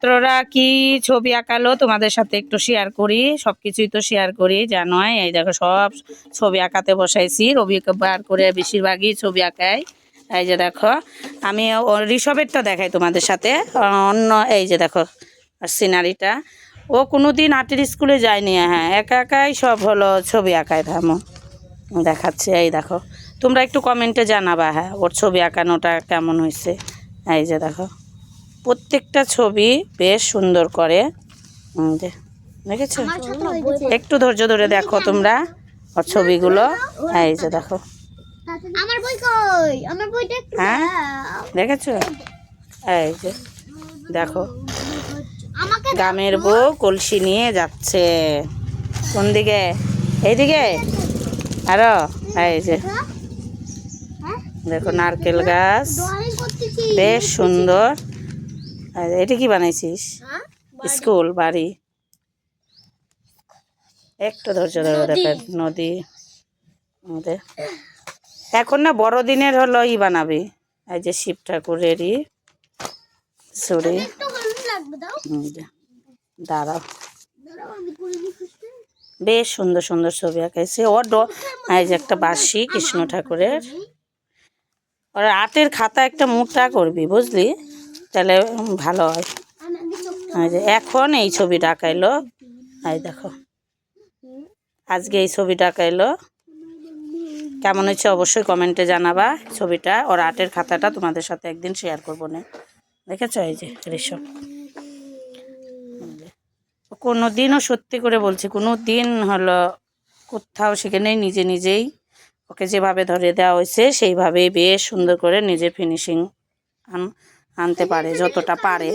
ছাত্ররা কি ছবি আঁকালো তোমাদের সাথে একটু শেয়ার করি, সবকিছুই তো শেয়ার করি জানোই। এই দেখো সব ছবি আঁকাতে বসাইছি, রবিকে বার করে বেশিরভাগই ছবি আঁকাই। এই যে দেখো আমি ঋষভেরটা দেখাই তোমাদের সাথে, অন্য এই যে দেখো সিনারিটা। ও কোনো দিন আর্টের স্কুলে যায়নি, হ্যাঁ একা একাই সব হলো ছবি আঁকায় থামো দেখাচ্ছে। এই দেখো তোমরা একটু কমেন্টে জানাবা, হ্যাঁ ওর ছবি আঁকানোটা কেমন হয়েছে। এই যে দেখো প্রত্যেকটা ছবি বেশ সুন্দর করে, দেখেছো? একটু ধৈর্য ধরে দেখো তোমরা ওর ছবিগুলো। এই যে দেখো আমার বই কই, আমার বইটা হ্যাঁ দেখেছো? এই যে দেখো গ্রামের বউ কলসি নিয়ে যাচ্ছে কোন দিকে, এইদিকে আরো। এই যে দেখো নারকেল গাছ বেশ সুন্দর। এটা কি বানাইছিস? স্কুল বাড়ি। একটু ধৈর্য ধরে দেখেন নদী আমাদের এখন না বড়দিনের হলো ই বানাবি, এই যে শিব ঠাকুরেরই ছড়ি। দাঁড়াও বেশ সুন্দর সুন্দর ছবি আঁকাইছে ওর। এই যে একটা বাঁশি কৃষ্ণ ঠাকুরের। ওর আর্টের খাতা একটা মোটা করবি বুঝলি, তাহলে ভালো হয়। এই যে এখন এই ছবিটা আঁকাইলো, এই দেখো আজকে এই ছবিটা আঁকাইলো। কেমন হচ্ছে অবশ্যই কমেন্টে জানাবা ছবিটা। ওর আর্টের খাতাটা তোমাদের সাথে একদিন শেয়ার করবো না, দেখেছো? এই যে ঋষভ কোনো দিনও, সত্যি করে বলছি, কোনো দিন হলো কোথাও সেখানে নিজে নিজেই ওকে যেভাবে ধরে দেওয়া হয়েছে সেইভাবেই বেশ সুন্দর করে নিজের ফিনিশিং আনতে পারে যতটা পারে।